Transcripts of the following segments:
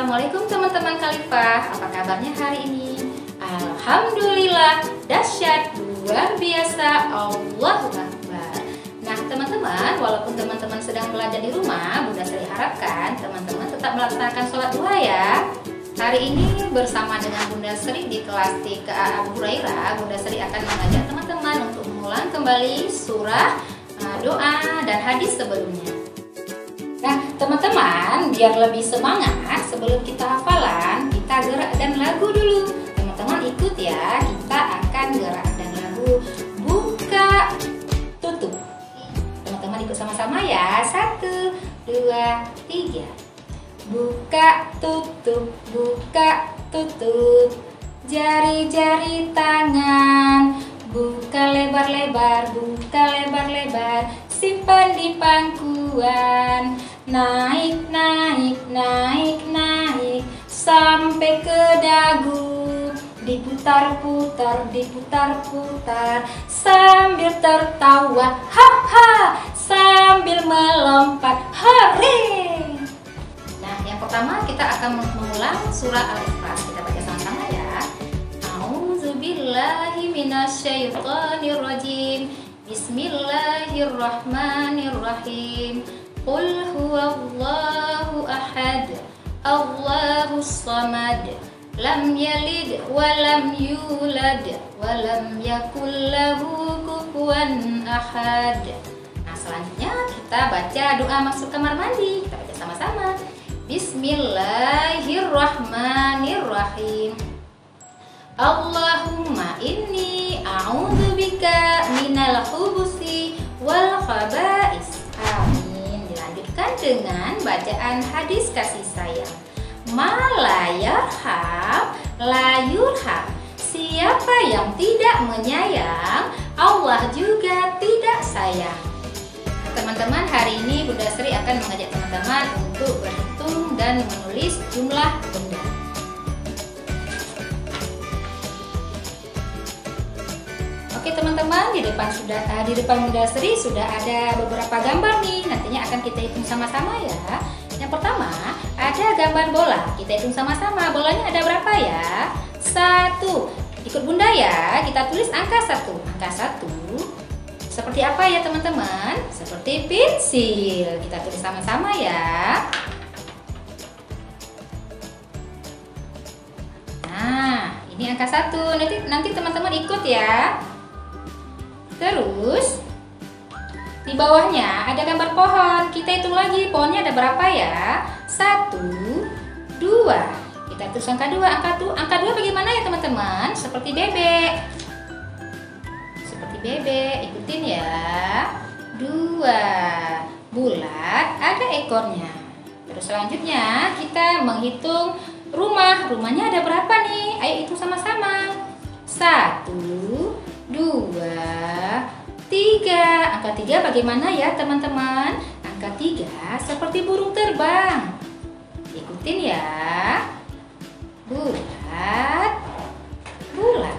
Assalamualaikum teman-teman Khalifah, apa kabarnya hari ini? Alhamdulillah, dahsyat, luar biasa, Allahu Akbar. Nah teman-teman, walaupun teman-teman sedang belajar di rumah, Bunda Sri harapkan teman-teman tetap melaksanakan sholat duha ya. Hari ini bersama dengan Bunda Sri di kelas TKA Abu Hurairah, Bunda Sri akan mengajak teman-teman untuk mengulang kembali surah, doa, dan hadis sebelumnya. Nah teman-teman, biar lebih semangat sebelum kita hafalan, kita gerak dan lagu dulu. Teman-teman ikut ya, kita akan gerak dan lagu buka tutup. Teman-teman ikut sama-sama ya. 1, 2, 3. Buka tutup, buka tutup. Jari-jari tangan, buka lebar-lebar, buka lebar-lebar. Simpan di pangkuan. Naik, naik, naik, naik sampai ke dagu. Diputar-putar, diputar-putar sambil tertawa, ha ha, sambil melompat, hore. Nah, yang pertama kita akan mengulang surah Al-Ikhlas. Kita baca sama-sama ya. A'udzubillahi minasyaitonirrajim. Bismillahirrahmanirrahim. Qul huwallahu ahad, Allahus samad, lam yalid wa lam yulad wa lam yakul lahu kufuwan ahad. Nah, selanjutnya kita baca doa masuk kamar mandi. Kita baca sama-sama. Bismillahirrahmanirrahim. Allahumma inni a'udzubika minal khubusi wal khaba'is. Amin. Dilanjutkan dengan bacaan hadis kasih sayang. Ma la yarham la yurham. Siapa yang tidak menyayang, Allah juga tidak sayang. Teman-teman, hari ini Bunda Sri akan mengajak teman-teman untuk berhitung dan menulis jumlah benda. Oke teman-teman, di depan Bunda Sri sudah ada beberapa gambar nih. Nantinya akan kita hitung sama-sama ya. Yang pertama, ada gambar bola. Kita hitung sama-sama. Bolanya ada berapa ya? 1. Ikut Bunda ya. Kita tulis angka 1. Angka 1 seperti apa ya teman-teman? Seperti pensil. Kita tulis sama-sama ya. Nah, ini angka 1. Nanti teman-teman ikut ya. Terus di bawahnya ada gambar pohon. Kita hitung lagi pohonnya ada berapa ya? 1, 2. Kita tulis angka 2. Angka 2 bagaimana ya teman-teman? Seperti bebek. Seperti bebek. Ikutin ya. 2. Bulat ada ekornya. Terus selanjutnya kita menghitung rumah. Rumahnya ada berapa nih? Ayo hitung sama-sama. 1, 2, 3. Angka 3 bagaimana ya teman-teman? Angka 3 seperti burung terbang. Ikutin ya. Bulat, bulat.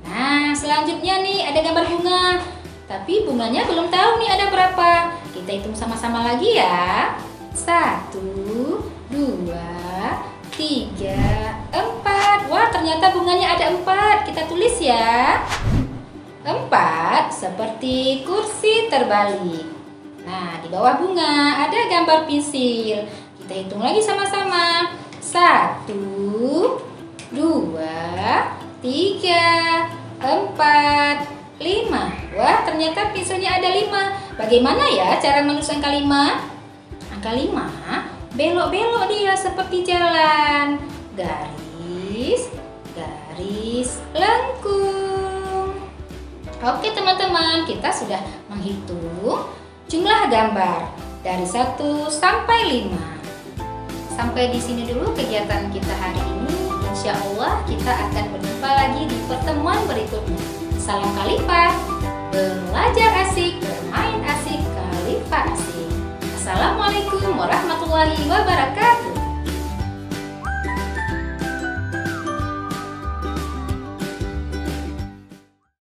Nah, selanjutnya nih ada gambar bunga. Tapi bunganya belum tahu nih ada berapa. Kita hitung sama-sama lagi ya. 1, 2, 3, 4. Wah, ternyata bunganya ada 4. Kita tulis ya. 4 seperti kursi terbalik. Nah, di bawah bunga ada gambar pensil. Kita hitung lagi sama-sama. 1, 2, 3, 4, 5. Wah, ternyata pensilnya ada 5. Bagaimana ya cara menulis angka 5? Angka 5 belok-belok dia seperti jalan. Garis, garis, lengkung. Oke teman-teman, kita sudah menghitung jumlah gambar dari 1 sampai 5. Sampai di sini dulu kegiatan kita hari ini. Insya Allah kita akan berjumpa lagi di pertemuan berikutnya. Salam Khalifah, belajar asik, bermain asik, Khalifah asik. Assalamualaikum warahmatullahi wabarakatuh.